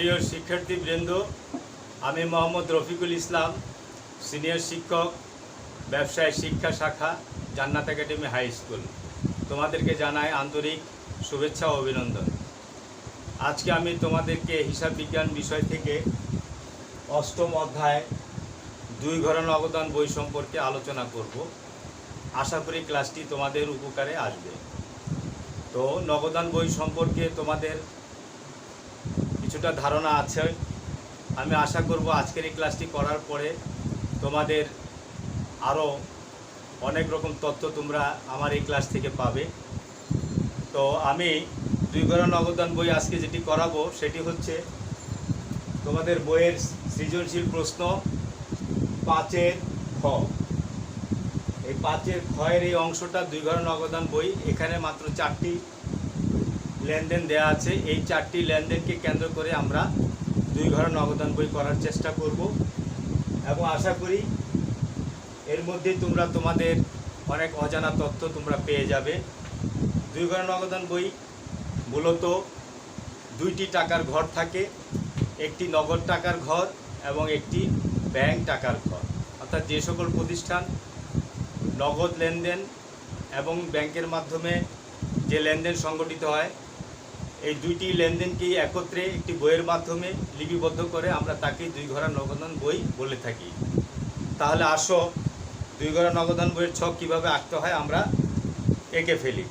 প্রিয় শিক্ষার্থীবৃন্দ, আমি মোহাম্মদ রফিকুল ইসলাম, সিনিয়র শিক্ষক, ব্যবসায় শিক্ষা শাখা, জান্নাত একাডেমি হাই স্কুল। তোমাদেরকে জানাই আন্তরিক শুভেচ্ছা ও অভিনন্দন। আজকে আমি তোমাদেরকে হিসাব বিজ্ঞান বিষয় থেকে অষ্টম অধ্যায় 2 ঘর নগদান বই সম্পর্কে আলোচনা করব। আশা করি ক্লাসটি তোমাদের উপকারে আসবে। তো নগদান বই সম্পর্কে তোমাদের কিছুটা ধারণা আছে। আমি আশা করব আজকের এই ক্লাসটি করার পরে তোমাদের আরও অনেক রকম তথ্য তোমরা আমার এই ক্লাস থেকে পাবে। তো আমি 2 ঘর নগদান বই আজকে যেটি করাবো সেটি হচ্ছে তোমাদের বইয়ের সৃজনশীল প্রশ্ন 5-এর খ। এই 5-এর খ-এর এই অংশটা 2 ঘর নগদান বই। এখানে মাত্র 4টি লেনদেন দেয়া আছে। এই 4টি লেনদেনকে কেন্দ্র করে আমরা 2 ঘর নগদান বই করার চেষ্টা করব এবং আশা করি এর মধ্যে তোমরা তোমাদের অনেক অজানা তথ্য তোমরা পেয়ে যাবে। 2 ঘর নগদান বই মূলত 2টি টাকার ঘর থাকে, একটি নগদ টাকার ঘর এবং একটি ব্যাংক টাকার ঘর। অর্থাৎ যে সকল প্রতিষ্ঠান নগদ লেনদেন এবং ব্যাংকের মাধ্যমে যে লেনদেন সংগঠিত হয়, এই 2টি লেনদেনকেই একত্রে একটি বইয়ের মাধ্যমে লিপিবদ্ধ করে আমরা তাকে 2 ঘর নগদান বই বলে থাকি। তাহলে আসো 2 ঘর নগদান বইয়ের ছক কীভাবে আঁকতে হয় আমরা এঁকে ফেলি।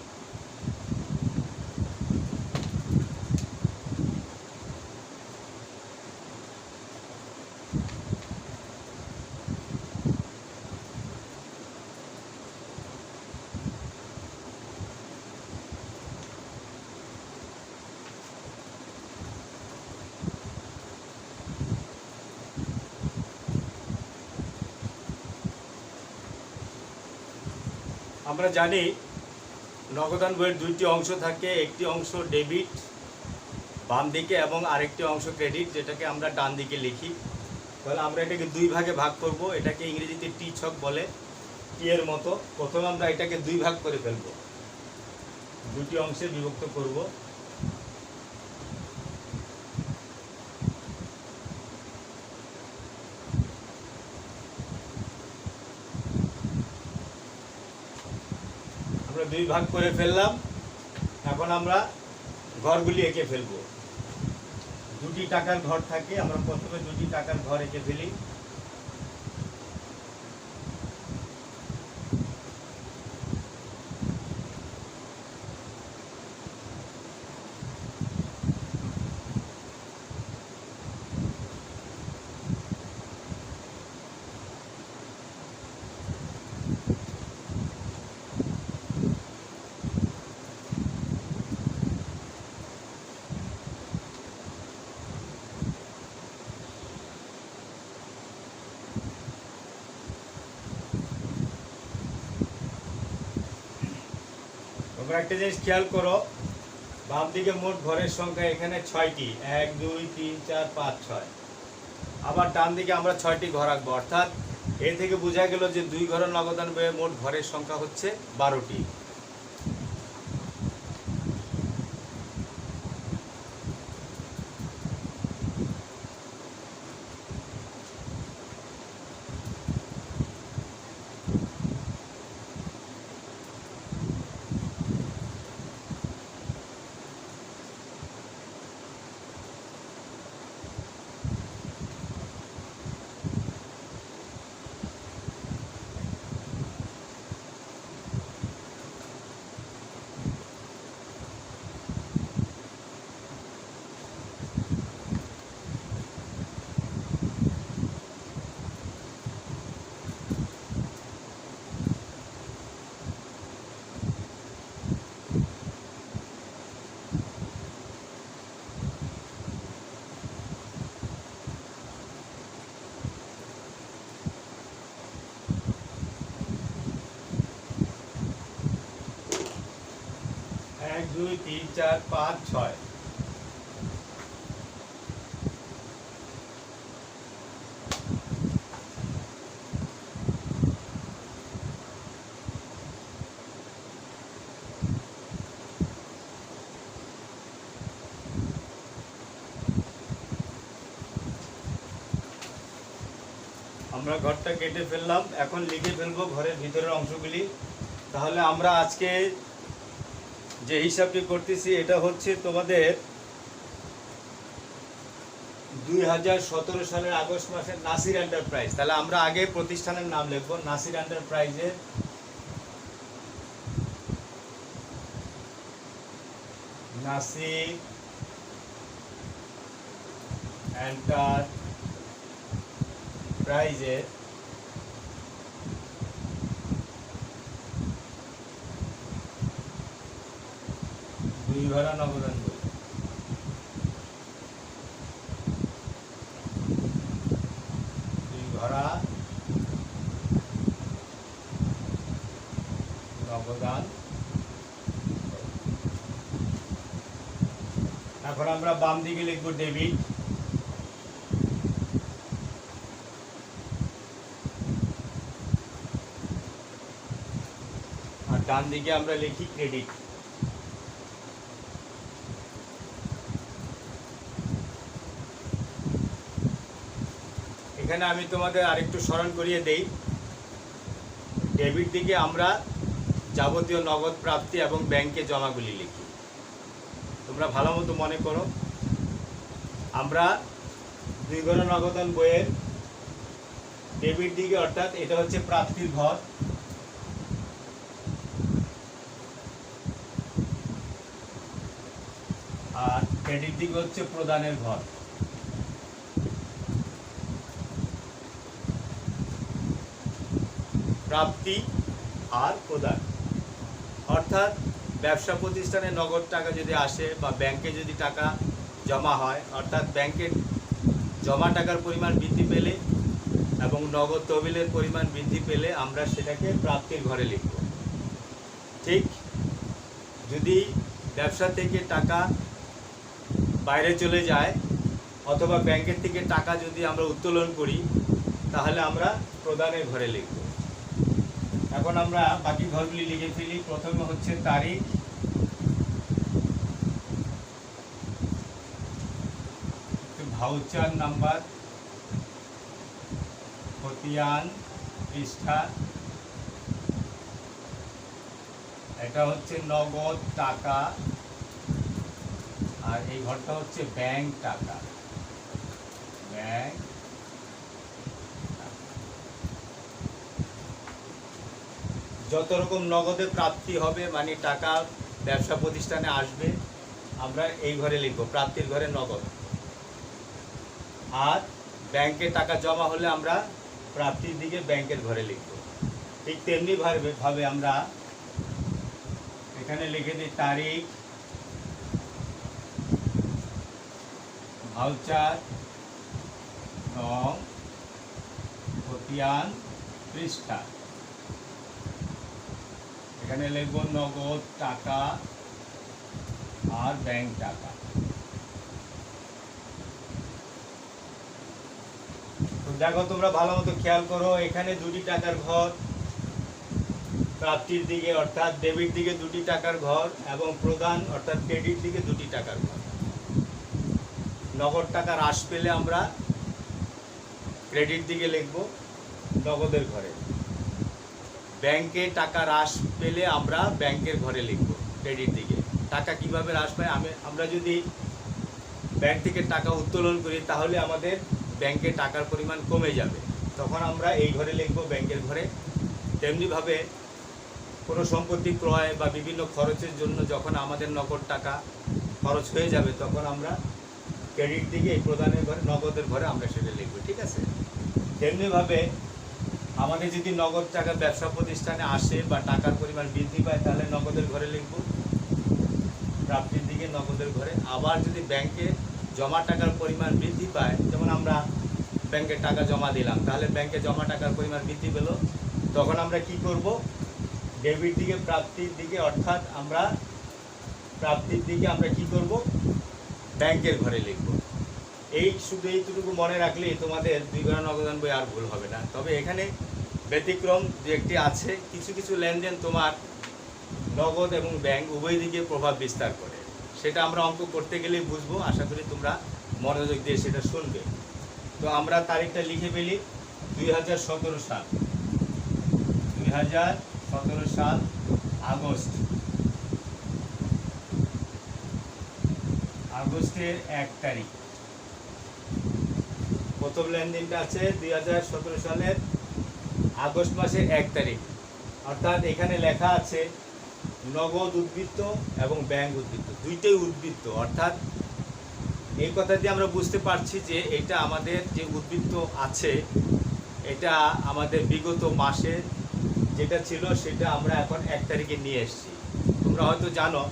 আমরা জানি নগদান বইয়ের 2টি অংশ থাকে, একটি অংশ ডেবিট বাম দিকে এবং আরেকটি অংশ ক্রেডিট, যেটাকে আমরা ডান দিকে লিখি। তাহলে আমরা এটাকে 2 ভাগে ভাগ করব। এটাকে ইংরেজিতে টি ছক বলে, টি এর মতো। প্রথমে আমরা এটাকে 2 ভাগ করে ফেলব, 2টি অংশে বিভক্ত করব। আমরা 2 ভাগ করে ফেললাম। এখন আমরা ঘরগুলি এঁকে ফেলব। 2টি টাকার ঘর থাকে, আমরা প্রথমে 2টি টাকার ঘর এঁকে ফেলি। তোমরা একটা জিনিস খেয়াল করো, বাম দিকে মোট ঘরের সংখ্যা এখানে 6টি, 1 2 3 4 5 6। আবার ডান দিকে আমরা 6টি ঘর আঁকবো। অর্থাৎ এ থেকে বোঝা গেল যে 2 ঘর নগদান বইয়ে মোট ঘরের সংখ্যা হচ্ছে 12টি। এক দুই তিন চার পাঁচ ছয়। আমরা ঘরটা কেটে ফেললাম, এখন লিখে ফেলবো ঘরের ভিতরের অংশগুলি। তাহলে আমরা আজকে যে হিসাবটি করতেছি এটা হচ্ছে তোমাদের 2017 সালের আগস্ট মাসের নাসির এন্টারপ্রাইজ। তাহলে আমরা আগে প্রতিষ্ঠানের নাম লিখবো, নাসির এন্টারপ্রাইজের নাসির এন্টারপ্রাইজের দুই ভরা নগদান বই। দুই ভরা নগদান। এখন আমরা বাম দিকে লিখবো ডেবিট, আর ডান দিকে আমরা লিখি ক্রেডিট। এখানে আমি তোমাদের আরেকটু স্মরণ করিয়ে দেই, ডেবিট দিকে আমরা যাবতীয় নগদ প্রাপ্তি এবং ব্যাংকে জমাগুলি লিখি। তোমরা ভালো মতো মনে করো, আমরা দুই ঘর নগদান বইয়ের ডেবিট দিকে, অর্থাৎ এটা হচ্ছে প্রাপ্তির ঘর, আর ক্রেডিট দিকে হচ্ছে প্রদানের ঘর। প্রাপ্তি আর প্রদান, অর্থাৎ ব্যবসা প্রতিষ্ঠানে নগদ টাকা যদি আসে বা ব্যাংকে যদি টাকা জমা হয়, অর্থাৎ ব্যাংকের জমা টাকার পরিমাণ বৃদ্ধি পেলে এবং নগদ তহবিলের পরিমাণ বৃদ্ধি পেলে আমরা সেটাকে প্রাপ্তির ঘরে লিখব। ঠিক যদি ব্যবসা থেকে টাকা বাইরে চলে যায় অথবা ব্যাংকের থেকে টাকা যদি আমরা উত্তোলন করি তাহলে আমরা প্রদানের ঘরে লিখব। এখন আমরা বাকি ঘরগুলি লিখে ফেলি। প্রথমে হচ্ছে তারিখ, ভাউচার নাম্বার, খতিয়ান পৃষ্ঠা, এটা হচ্ছে নগদ টাকা, আর এই ঘরটা হচ্ছে ব্যাংক টাকা। ব্যাংক যত রকম নগদে প্রাপ্তি হবে, মানে টাকা ব্যবসা প্রতিষ্ঠানে আসবে, আমরা এই ঘরে লিখব, প্রাপ্তির ঘরে নগদ। আর ব্যাংকে টাকা জমা হলে আমরা প্রাপ্তির দিকে ব্যাংকের ঘরে লিখব। ঠিক তেমনি ভাবে আমরা এখানে লিখে দিই তারিখ, ভাউচার, রং, খতিয়ান পৃষ্ঠা। এখানে লিখব নগদ টাকা আর ব্যাংক টাকা। তো দেখো, তোমরা ভালো মতো খেয়াল করো, এখানে 2টি টাকার ঘর প্রাপ্তির দিকে, অর্থাৎ ডেবিট দিকে 2টি টাকার ঘর, এবং প্রদান অর্থাৎ ক্রেডিট দিকে 2টি টাকার ঘর। নগদ টাকা হ্রাস পেলে আমরা ক্রেডিট দিকে লিখব নগদের ঘরে। ব্যাংকে টাকা হ্রাস পেলে আমরা ব্যাংকের ঘরে লিখব ক্রেডিট দিকে। টাকা কিভাবে হ্রাস পায়, আমরা যদি ব্যাংক থেকে টাকা উত্তোলন করি তাহলে আমাদের ব্যাংকে টাকার পরিমাণ কমে যাবে, তখন আমরা এই ঘরে লিখব ব্যাংকের ঘরে। তেমনিভাবে কোনো সম্পত্তি ক্রয় বা বিভিন্ন খরচের জন্য যখন আমাদের নগদ টাকা খরচ হয়ে যাবে তখন আমরা ক্রেডিট দিকে এই প্রদানের ঘরে, নগদের ঘরে আমরা সেটা লিখব। ঠিক আছে? তেমনিভাবে আমাদের যদি নগদ টাকা ব্যবসা প্রতিষ্ঠানে আসে বা টাকার পরিমাণ বৃদ্ধি পায় তাহলে নগদের ঘরে লিখব, প্রাপ্তির দিকে নগদের ঘরে। আবার যদি ব্যাংকে জমা টাকার পরিমাণ বৃদ্ধি পায়, যেমন আমরা ব্যাংকে টাকা জমা দিলাম, তাহলে ব্যাংকে জমা টাকার পরিমাণ বৃদ্ধি পেল, তখন আমরা কি করব, ডেবিট দিকে প্রাপ্তির দিকে, অর্থাৎ আমরা প্রাপ্তির দিকে আমরা কি করব, ব্যাংকের ঘরে লিখব। শুধু এইটুকু মনে রাখলেই তোমাদের 2 ঘর নগদান বই আর ভুল হবে না। তবে এখানে ব্যতিক্রম যে একটি আছে, কিছু কিছু লেনদেন তোমার নগদ এবং ব্যাংক উভয় দিকে প্রভাব বিস্তার করে, সেটা আমরা অঙ্ক করতে গেলেই বুঝবো। আশা করি তোমরা মনোযোগ দিয়ে সেটা শুনবে। তো আমরা তারিখটা লিখে ফেলি। 2017 সাল 2017 সাল আগস্টের 1 তারিখ প্রথম লেনদেনটা আছে 2017 সালের আগস্ট মাসের 1 তারিখ। অর্থাৎ এখানে লেখা আছে নগদ উদ্বৃত্ত এবং ব্যাংক উদ্বৃত্ত, দুইটাই উদ্বৃত্ত। অর্থাৎ এই কথা দিয়ে আমরা বুঝতে পারছি যে এটা আমাদের যে উদ্বৃত্ত আছে এটা আমাদের বিগত মাসে যেটা ছিল সেটা আমরা এখন 1 তারিখে নিয়ে এসেছি। তোমরা হয়তো জানো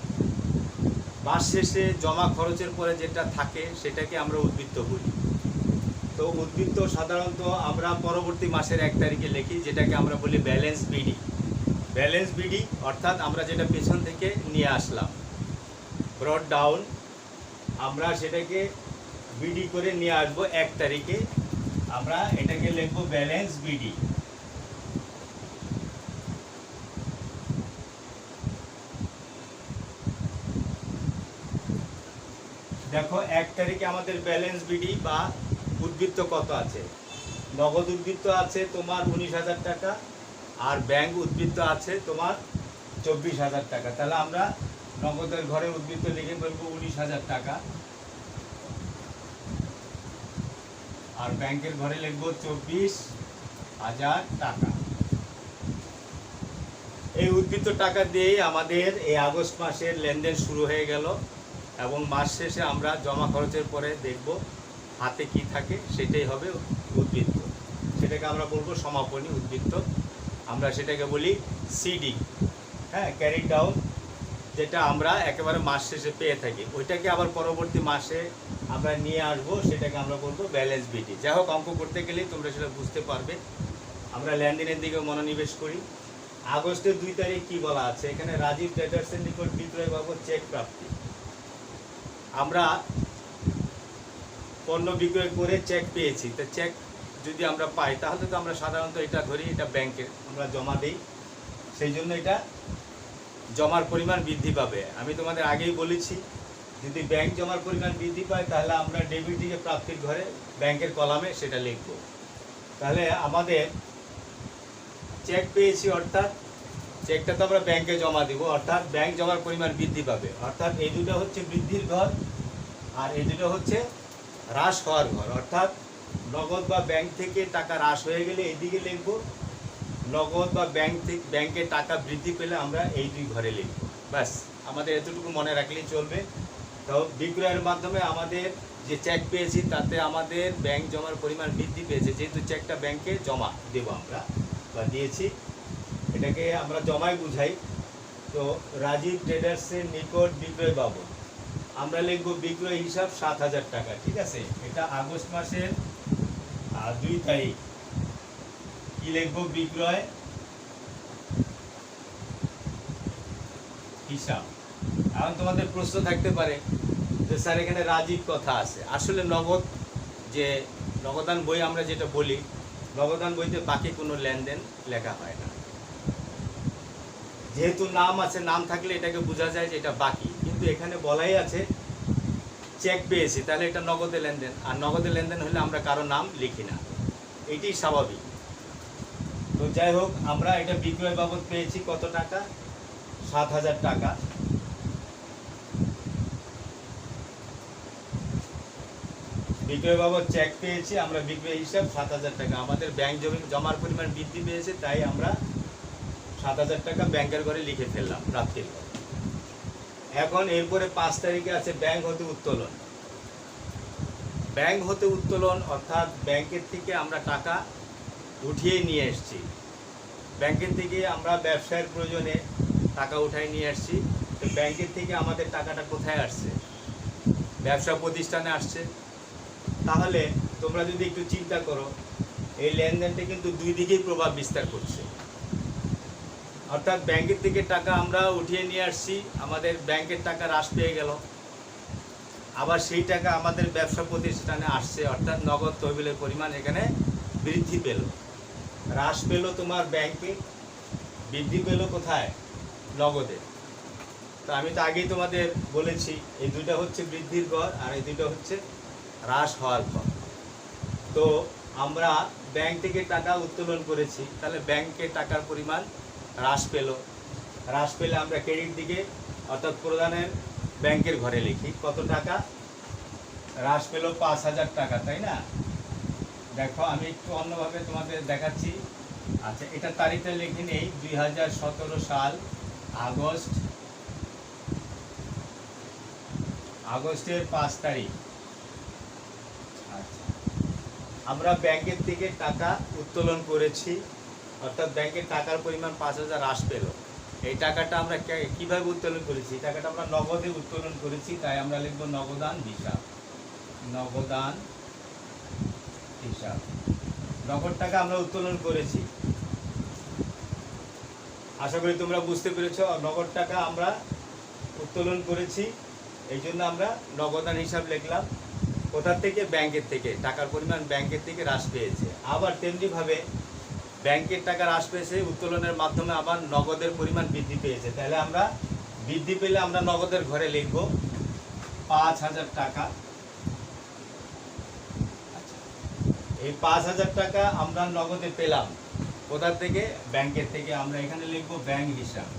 মাস শেষে জমা খরচের পরে যেটা থাকে সেটাকে আমরা উদ্বৃত্ত বলি। তো উদ্বৃত্ত সাধারণত আমরা পরবর্তী মাসের 1 তারিখে লিখি, যেটাকে আমরা বলি ব্যালেন্স বিডি। ব্যালেন্স বিডি অর্থাৎ আমরা যেটা পেছন থেকে নিয়ে আসলাম ব্রড ডাউন, আমরা সেটাকে বিডি করে নিয়ে আসবো 1 তারিখে, আমরা এটাকে লিখবো ব্যালেন্স বিডি। দেখো 1 তারিখে আমাদের ব্যালেন্স বিডি বা উদ্বৃত্ত কত আছে। নগদ উদ্বৃত্ত আছে তোমার 19,000 টাকা আর ব্যাংক উদ্বৃত্ত আছে তোমার 24,000 টাকা। তাহলে আমরা নগদের ঘরে উদ্বৃত্ত লিখে বলবো 19,000 টাকা আর ব্যাংকের ঘরে লিখবো 24,000 টাকা। এই উদ্বৃত্ত টাকা দিয়েই আমাদের এই আগস্ট মাসের লেনদেন শুরু হয়ে গেল এবং মাস শেষে আমরা জমা খরচের পরে দেখব হাতে কি থাকে, সেটাই হবে উদ্বৃত্ত। সেটাকে আমরা বলবো সমাপনী উদ্বৃত্ত, আমরা সেটাকে বলি সিডি, হ্যাঁ, ক্যারি ডাউন, যেটা আমরা একেবারে মাস শেষে পেয়ে থাকি। ওইটাকে আবার পরবর্তী মাসে আমরা নিয়ে আসবো, সেটাকে আমরা বলবো ব্যালেন্স বিডি। যাই হোক, অঙ্ক করতে গেলেই তোমরা সেটা বুঝতে পারবে। আমরা লেনদেনের দিকে মনোনিবেশ করি। আগস্টের 2 তারিখ কি বলা আছে এখানে, রাজীব ট্রেডার্সের নিকট বিক্রয় বাবদ চেক প্রাপ্তি। আমরা পণ্য বিক্রয় করে চেক পেয়েছি, তো চেক যদি আমরা পাই তাহলে তো আমরা সাধারণত এটা ধরি এটা ব্যাংকে আমরা জমা দিই, সেই জন্য এটা জমার পরিমাণ বৃদ্ধি পাবে। আমি তোমাদের আগেই বলেছি যদি ব্যাংক জমার পরিমাণ বৃদ্ধি পায় তাহলে আমরা ডেবিট থেকে প্রাপ্তির ঘরে ব্যাংকের কলামে সেটা লিখব। তাহলে আমাদের চেক পেয়েছি অর্থাৎ চেকটা তো আমরা ব্যাংকে জমা দিব, অর্থাৎ ব্যাংক জমার পরিমাণ বৃদ্ধি পাবে। অর্থাৎ এই দুটো হচ্ছে বৃদ্ধির ঘর আর এই দুটো হচ্ছে হ্রাস হওয়ার ঘর। অর্থাৎ নগদ বা ব্যাংক থেকে টাকা হ্রাস হয়ে গেলে এইদিকে লিখব, নগদ বা ব্যাংকে টাকা বৃদ্ধি পেলে আমরা এই 2 ঘরে লিখব। ব্যাস, আমাদের এতটুকু মনে রাখলেই চলবে। তো বিক্রয়ের মাধ্যমে আমাদের যে চেক পেয়েছি তাতে আমাদের ব্যাংক জমার পরিমাণ বৃদ্ধি পেয়েছে, যেহেতু চেকটা ব্যাংকে জমা দেব আমরা বা দিয়েছি, এটাকে আমরা জমাই বুঝাই। তো রাজীব ট্রেডার্সের নিকট বিক্রয় বাবদ আমরা লিখব বিক্রয় হিসাব 7,000 টাকা। ঠিক আছে, এটা আগস্ট মাসের 2 তারিখ। কি লিখব, বিক্রয় হিসাব। এখন তোমাদের প্রশ্ন থাকতে পারে যে স্যার এখানে রাজীব কথা আছে, আসলে নগদ যে নগদান বই আমরা যেটা বলি, নগদান বইতে বাকি কোনো লেনদেন লেখা হয় না। যেহেতু নাম আছে, নাম থাকলে এটাকে বোঝা যায় যে এটা বাকি, কিন্তু এখানে বলাই আছে চেক পেয়েছি, তাহলে এটা নগদে লেনদেন, আর নগদে লেনদেন হলে আমরা কারো নাম লিখি না, এটি স্বাভাবিক। তো যাই হোক, আমরা এটা বিক্রয় বাবদ পেয়েছি কত টাকা, 7,000 টাকা। বিক্রয় বাবদ চেক পেয়েছি আমরা, বিক্রয় হিসাব 7,000 টাকা। আমাদের ব্যাংক জমার পরিমাণ বৃদ্ধি পেয়েছে, তাই আমরা 7,000 টাকা ব্যাংকের ঘরে লিখে ফেললাম প্রাপ্তির ঘরে। এখন এরপরে 5 তারিখে আছে ব্যাংক হতে উত্তোলন। ব্যাংক হতে উত্তোলন অর্থাৎ ব্যাংকের থেকে আমরা টাকা উঠিয়ে নিয়ে এসেছি, ব্যাংকের থেকে আমরা ব্যবসায়ের প্রয়োজনে টাকা উঠাই নিয়ে আসছি। তো ব্যাংকের থেকে আমাদের টাকাটা কোথায় আসছে, ব্যবসা প্রতিষ্ঠানে আসছে। তাহলে তোমরা যদি একটু চিন্তা করো, এই লেনদেনটা কিন্তু 2 দিকেই প্রভাব বিস্তার করছে। অর্থাৎ ব্যাংকের থেকে টাকা আমরা উঠিয়ে নিয়ে আসছি, আমাদের ব্যাংকের টাকা হ্রাস পেয়ে গেল, আবার সেই টাকা আমাদের ব্যবসা প্রতিষ্ঠানে আসছে, অর্থাৎ নগদ তহবিলের পরিমাণ এখানে বৃদ্ধি পেল। হ্রাস পেল তোমার ব্যাংকে, বৃদ্ধি পেল কোথায়, নগদে। তো আমি তো আগেই তোমাদের বলেছি এই দুইটা হচ্ছে বৃদ্ধির ঘর আর এই দুইটা হচ্ছে হ্রাস হওয়ার ঘর। তো আমরা ব্যাংক থেকে টাকা উত্তোলন করেছি, তাহলে ব্যাংকে টাকার পরিমাণ হ্রাস পেলে আমরা ক্রেডিট দিকে অর্থাৎ প্রদানের ব্যাংকের ঘরে লিখি কত টাকা হ্রাস পেল, 5,000 টাকা, তাই না? দেখো আমি একটু অন্যভাবে তোমাদের দেখাচ্ছি। আচ্ছা, এটা তারিখটা লিখে নেই, 2017 সাল আগস্টের 5 তারিখ। আচ্ছা, আমরা ব্যাংকের থেকে টাকা উত্তোলন করেছি, অর্থাৎ ব্যাংকের টাকার পরিমাণ 5,000 হ্রাস পেল। এই টাকাটা আমরা কিভাবে উত্তোলন করেছি? এই টাকাটা আমরা নগদে উত্তোলন করেছি, তাই আমরা লিখব নগদান হিসাব। নগদ টাকা আমরা উত্তোলন করেছি। আশা করি তোমরা বুঝতে পেরেছ। নগদ টাকা আমরা উত্তোলন করেছি, এই জন্য আমরা নগদান হিসাব লিখলাম। কোথা থেকে? ব্যাংকের থেকে। টাকার পরিমাণ ব্যাংকের থেকে হ্রাস পেয়েছে। আবার তেমনিভাবে ব্যাংকের টাকা হ্রাস পেয়েছে, উত্তোলনের মাধ্যমে আবার নগদের পরিমাণ বৃদ্ধি পেয়েছে। তাহলে আমরা বৃদ্ধি পেলে আমরা নগদের ঘরে লিখব 5,000 টাকা। এই 5,000 টাকা আমরা নগদে পেলাম কোথা থেকে? ব্যাংকের থেকে। আমরা এখানে লিখব ব্যাংক হিসাব।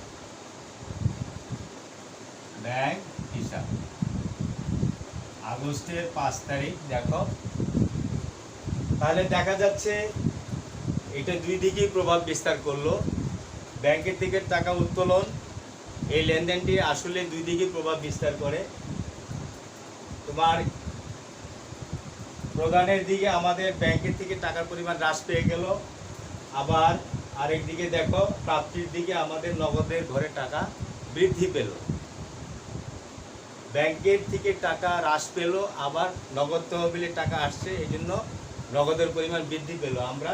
আগস্টের 5 তারিখ। দেখো, তাহলে দেখা যাচ্ছে এটা দুই দিকেই প্রভাব বিস্তার করলো। ব্যাংকের থেকে টাকা উত্তোলন, এই লেনদেনটি আসলে দুই দিকেই প্রভাব বিস্তার করে। তোমার প্রদানের দিকে আমাদের ব্যাংকের থেকে টাকার পরিমাণ হ্রাস পেয়ে গেল, আবার আরেক দিকে দেখো প্রাপ্তির দিকে আমাদের নগদের ঘরে টাকা বৃদ্ধি পেল। ব্যাংকের থেকে টাকা হ্রাস পেল, আবার নগদ তহবিলে টাকা আসছে, এই জন্য নগদের পরিমাণ বৃদ্ধি পেল। আমরা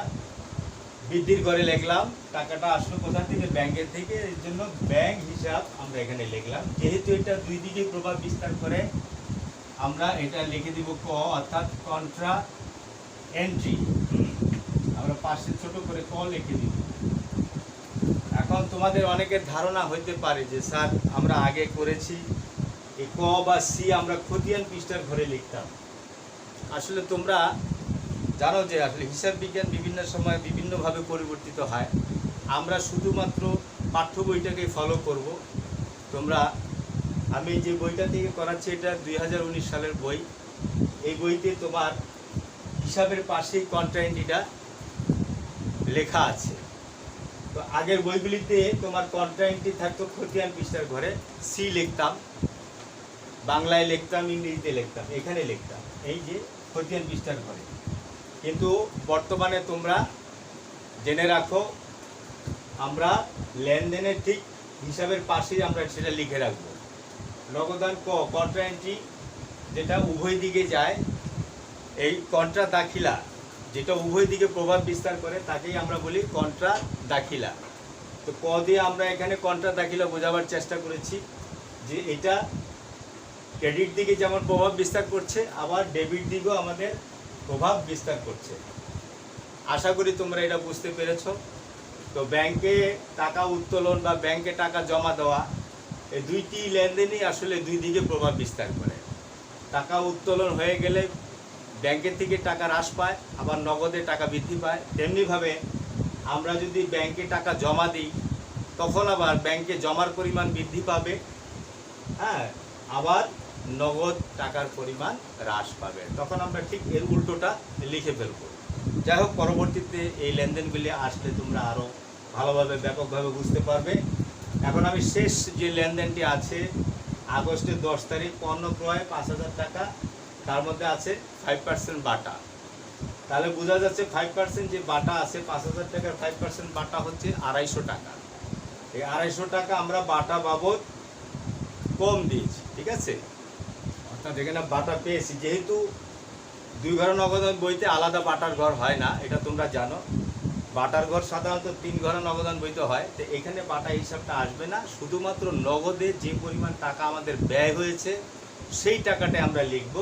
বৃদ্ধির ঘরে লিখলাম। টাকাটা আসলো কোথা থেকে? ব্যাংকের থেকে, এর জন্য ব্যাংক হিসাব আমরা এখানে লিখলাম। যেহেতু এটা দুই দিকে প্রভাব বিস্তার করে, আমরা এটা লিখে দিব ক, অর্থাৎ কন্ট্রা এন্ট্রি। আমরা পাশে ছোট করে ক লিখে দিব। এখন তোমাদের অনেকের ধারণা হইতে পারে যে স্যার আমরা আগে করেছি এই ক বা সি আমরা খতিয়ান পৃষ্ঠার ঘরে লিখতাম। আসলে তোমরা জানো যে আসলে হিসাব বিজ্ঞান বিভিন্ন সময় বিভিন্নভাবে পরিবর্তিত হয়। আমরা শুধুমাত্র পাঠ্য বইটাকে ফলো করব। আমি যে বইটা থেকে করাচ্ছি এটা 2019 সালের বই। এই বইতে তোমার হিসাবের পাশেই কন্ট্রাএন্ট্রিটা লেখা আছে। তো আগের বইগুলিতে তোমার কন্ট্রাএন্ট্রি থাকতো খতিয়ান পৃষ্ঠার ঘরে, সি লিখতাম, বাংলায় লিখতাম, ইংরেজিতে লিখতাম, এখানে লিখতাম এই যে খতিয়ান পৃষ্ঠার ঘরে। কিন্তু বর্তমানে তোমরা জেনে রাখো, আমরা লেনদেনের ঠিক হিসাবের পাশেই আমরা সেটা লিখে রাখবো। নগদান ক, কন্ট্রা এন্ট্রি যেটা উভয় দিকে যায়, এই কন্ট্রা দাখিলা যেটা উভয় দিকে প্রভাব বিস্তার করে তাকেই আমরা বলি কন্ট্রা দাখিলা। তো ক দিয়ে আমরা এখানে কন্ট্রা দাখিলা বোঝাবার চেষ্টা করেছি যে এটা ক্রেডিট দিকে যেমন প্রভাব বিস্তার করছে, আবার ডেবিট দিকেও আমাদের প্রভাব বিস্তার করছে। আশা করি তোমরা এটা বুঝতে পেরেছ। তো ব্যাংকে টাকা উত্তোলন বা ব্যাংকে টাকা জমা দেওয়া, এই দুইটি লেনদেনই আসলে দুই দিকে প্রভাব বিস্তার করে। টাকা উত্তোলন হয়ে গেলে ব্যাংকের থেকে টাকা হ্রাস পায়, আবার নগদে টাকা বৃদ্ধি পায়। তেমনিভাবে আমরা যদি ব্যাংকে টাকা জমা দিই, তখন আবার ব্যাংকে জমার পরিমাণ বৃদ্ধি পাবে, হ্যাঁ, আবার নগদ টাকার পরিমাণ হ্রাস পাবে। তখন আমরা ঠিক এর উল্টোটা লিখে ফেলবো। যাই হোক, পরবর্তীতে এই লেনদেনগুলি আসলে তোমরা আরও ভালোভাবে ব্যাপকভাবে বুঝতে পারবে। এখন আমি শেষ যে লেনদেনটি আছে, আগস্টের 10 তারিখ পণ্য ক্রয় 5,000 টাকা, তার মধ্যে আছে 5% বাটা। তাহলে বোঝা যাচ্ছে 5% যে বাটা আছে, 5,000 টাকার 5% বাটা হচ্ছে 250 টাকা। এই 250 টাকা আমরা বাটা বাবদ কম দিয়েছি, ঠিক আছে? অর্থাৎ এখানে বাটা পেয়েছি। যেহেতু দুই ঘর নগদান বইতে আলাদা বাটার ঘর হয় না, এটা তোমরা জানো। বাটার ঘর সাধারণত 3 ঘর নগদান বইতে হয়। তো এখানে বাটা হিসাবটা আসবে না, শুধুমাত্র নগদে যে পরিমাণ টাকা আমাদের ব্যয় হয়েছে সেই টাকাটাই আমরা লিখব।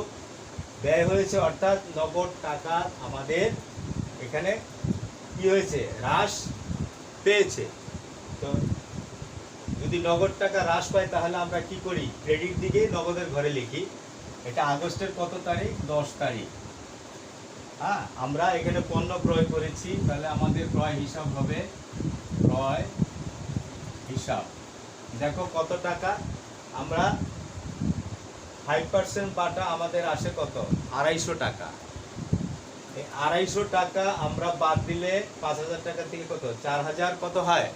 ব্যয় হয়েছে অর্থাৎ নগদ টাকা আমাদের এখানে কি হয়েছে? হ্রাস পেয়েছে। তো যদি নগদ টাকা হ্রাস পায় তাহলে আমরা কি করি? ক্রেডিট দিকে নগদের ঘরে লিখি। এটা আগস্টের কত তারিখ? 10 তারিখ। হ্যাঁ, আমরা এখানে পণ্য ক্রয় করেছি, তাহলে আমাদের ক্রয় হিসাব হবে ক্রয় হিসাব। দেখো কত টাকা, আমরা 5% বাটা আমাদের আসে কত, 250 টাকা। এই 250 টাকা আমরা বাদ দিলে 5000 টাকা থেকে কত, 4000 কত হয়,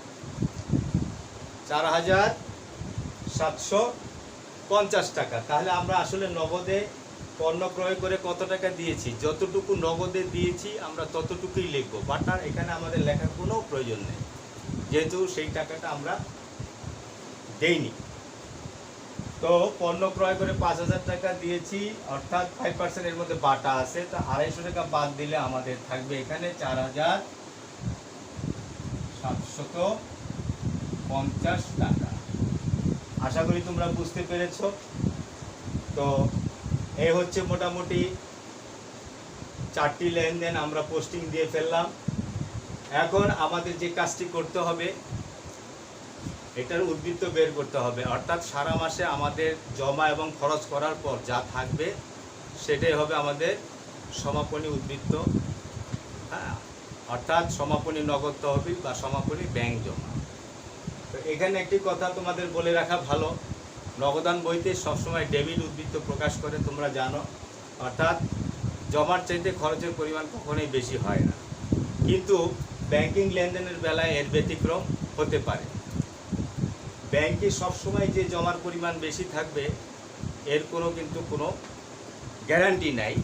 4750 টাকা। তাহলে আমরা আসলে নগদে পণ্য ক্রয় করে কত টাকা দিয়েছি, যতটুকু নগদে দিয়েছি আমরা ততটুকুই লিখবো, বাটার এখানে আমাদের লেখার কোনো প্রয়োজন নেই, যেহেতু সেই টাকাটা আমরা দেইনি। তো পণ্য ক্রয় করে 5000 টাকা দিয়েছি, অর্থাৎ 5% এর মধ্যে বাটা আছে, তো 250 টাকা বাদ দিলে আমাদের থাকবে এখানে 4750 টাকা। আশা করি তোমরা বুঝতে পেরেছো। তো এই হচ্ছে মোটামুটি 4টি লেনদেন আমরা পোস্টিং দিয়ে ফেললাম। এখন আমাদের যে কাজটি করতে হবে, এটার উদ্বৃত্ত বের করতে হবে, অর্থাৎ সারা মাসে আমাদের জমা এবং খরচ করার পর যা থাকবে সেটাই হবে আমাদের সমাপনী উদ্বৃত্ত। হ্যাঁ, অর্থাৎ সমাপনী নগদ তহবিল বা সমাপনী ব্যাংক জমা। তো এখানে একটি কথা তোমাদের বলে রাখা ভালো, নগদান বইতে সবসময় ডেবিট উদ্বৃত্ত প্রকাশ করে, তোমরা জানো, অর্থাৎ জমার চাইতে খরচের পরিমাণ কখনোই বেশি হয় না। কিন্তু ব্যাংকিং লেনদেনের বেলায় এর ব্যতিক্রম হতে পারে। ব্যাংকে সবসময় যে জমার পরিমাণ বেশি থাকবে এর কিন্তু কোনো গ্যারান্টি নাই।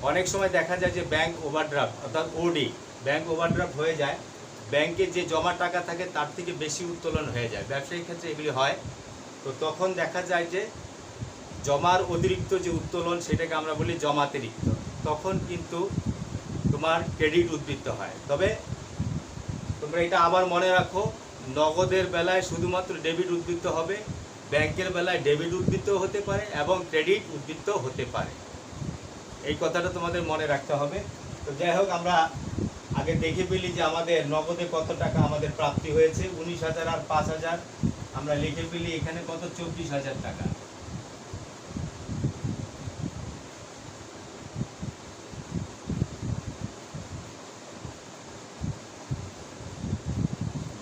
অনেক সময় দেখা যায় যে ব্যাংক ওভারড্রাফট, অর্থাৎ ওডি, ব্যাংক ওভারড্রাফট হয়ে যায়, ব্যাংকে যে জমা টাকা থাকে তার থেকে বেশি উত্তোলন হয়ে যায়, ব্যবসায়িক ক্ষেত্রে এগুলি হয়। তো তখন দেখা যায় যে জমার অতিরিক্ত যে উত্তোলন সেটাকে আমরা বলি জমাতিরিক্ত, তখন কিন্তু তোমার ক্রেডিট উদ্বৃত্ত হয়। তবে তোমরা এটা আবার মনে রাখো, নগদের বেলায় শুধুমাত্র ডেবিট উদ্বৃত্ত হবে, ব্যাংকের বেলায় ডেবিট উদ্বৃত্ত হতে পারে এবং ক্রেডিট উদ্বৃত্ত হতে পারে। এই কথাটা তোমাদের মনে রাখতে হবে। তো যাই হোক, আমরা আগে দেখে ফেলি যে আমাদের নগদে কত টাকা আমাদের প্রাপ্তি হয়েছে। 19,000 আর 5,000 আমরা লিখে ফেলি, এখানে কত, 24,000 টাকা।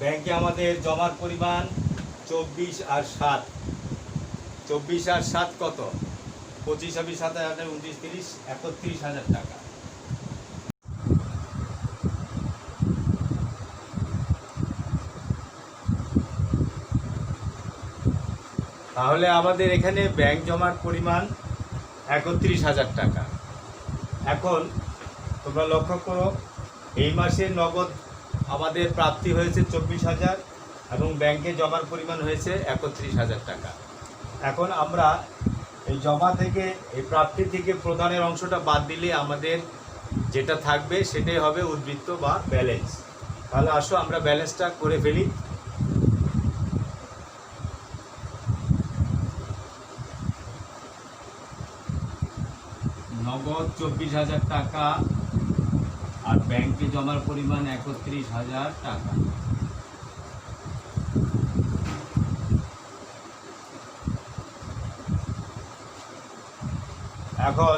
ব্যাংকে আমাদের জমার পরিমাণ 24 আর 7, 24 আর 7 কত, 25, 26, 27, 29, 30, 31,000 টাকা। তাহলে আমাদের এখানে ব্যাংক জমার পরিমাণ 31,000 টাকা। এখন তোমরা লক্ষ্য করো, এই মাসে নগদ আমাদের প্রাপ্তি হয়েছে 24,000 এবং ব্যাংকে জমার পরিমাণ হয়েছে 31,000 টাকা। এখন আমরা এই জমা থেকে, এই প্রাপ্তি থেকে প্রদানের অংশটা বাদ দিলে আমাদের যেটা থাকবে সেটাই হবে উদ্বৃত্ত বা ব্যালেন্স। তাহলে আসো আমরা ব্যালেন্সটা করে ফেলি। নগদ 24,000 টাকা আর ব্যাংকে জমার পরিমাণ 31,000 টাকা। এখন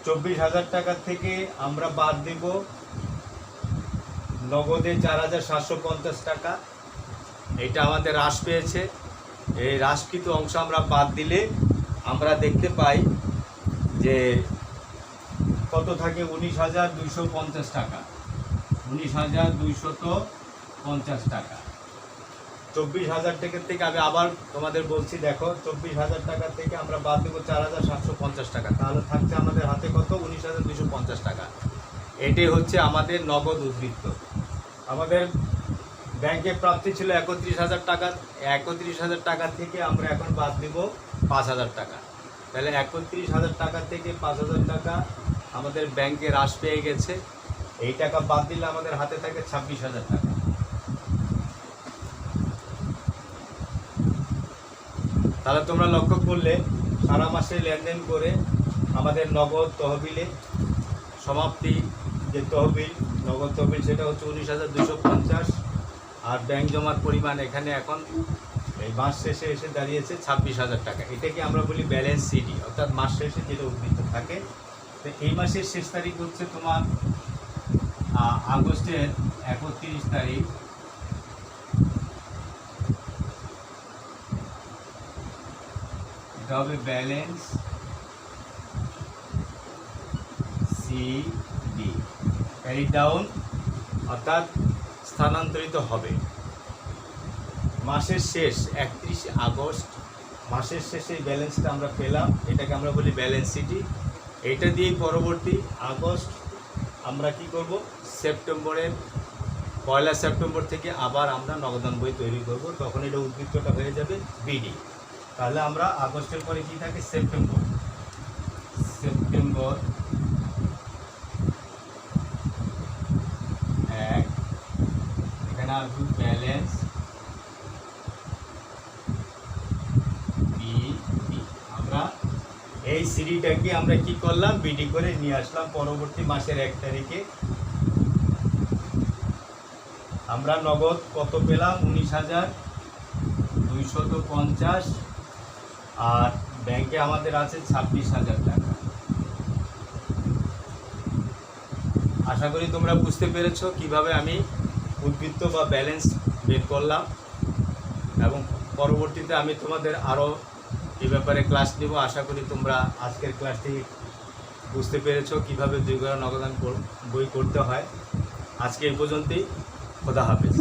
24,000 টাকা থেকে আমরা বাদ দেব নগদে 4,750 টাকা। এটা আমাদের হ্রাস পেয়েছে। এই হ্রাসকৃত অংশ আমরা বাদ দিলে আমরা দেখতে পাই যে কত থাকে, 19,250 টাকা। 19,250 টাকা। 24,000 টাকা থেকে আমি আবার তোমাদের বলছি, দেখো 24,000 টাকা থেকে আমরা বাদ দেবো 4,750 টাকা। তাহলে থাকছে আমাদের হাতে কত, 19,250 টাকা। এটাই হচ্ছে আমাদের নগদ উদ্বৃত্ত। আমাদের ব্যাংকে প্রাপ্তি ছিল 31,000 টাকা। 31,000 টাকা থেকে আমরা এখন বাদ দেব 5,000 টাকা। তাহলে 31,000 টাকা থেকে 5,000 টাকা আমাদের ব্যাংকে হ্রাস পেয়ে গেছে। এই টাকা বাদ দিলে আমাদের হাতে থাকে 26,000 টাকা। তাহলে তোমরা লক্ষ্য করলে সারা মাসে লেনদেন করে আমাদের নগদ তহবিলে সমাপ্তি যে তহবিল, নগদ তহবিল সেটা হচ্ছে 19,250 আর ব্যাংক জমার পরিমাণ এখানে এখন এই মাস শেষে এসে দাঁড়িয়েছে 26,000 টাকা। এটাকে আমরা বলি ব্যালেন্স সিডি, অর্থাৎ মাস শেষে যেটা উদ্বৃত্ত থাকে তো এই মাসের শেষ তারিখ হচ্ছে তোমার আগস্টের 31 তারিখ। এটা হবে ব্যালেন্স CD, ক্যারি ডাউন, অর্থাৎ স্থানান্তরিত হবে। মাসের শেষ 31 আগস্ট, মাসের শেষে এই ব্যালেন্সটা আমরা পেলাম, এটাকে আমরা বলি ব্যালেন্স সিটি। এইটা দিয়েই পরবর্তী আগস্ট আমরা কি করব, সেপ্টেম্বরের 1 সেপ্টেম্বর থেকে আবার আমরা নগদান বই তৈরি করব, তখন এটা উদ্বৃত্তটা হয়ে যাবে বিডি। তাহলে আমরা আগস্টের পরে কি থাকে, সেপ্টেম্বর। সেপ্টেম্বর 1, এখানে আসবে ব্যালেন্স বিডি। আমরা এই সিডিটাকে আমরা কি করলাম, বিডি করে নিয়ে আসলাম পরবর্তী মাসের 1 তারিখে। আমরা নগদ কত পেলাম, 19,250, আর ব্যাংকে আমাদের আছে 26,000 টাকা। আশা করি তোমরা বুঝতে পেরেছো কিভাবে আমি উদ্বৃত্ত বা ব্যালেন্স বের করলাম, এবং পরবর্তীতে আমি তোমাদের আরও এই ব্যাপারে ক্লাস নেব। আশা করি তোমরা আজকের ক্লাসটি বুঝতে পেরেছো কিভাবে 2 ঘর নগদান বই করতে হয়। আজকে এই পর্যন্তই, খোদা হাফেজ।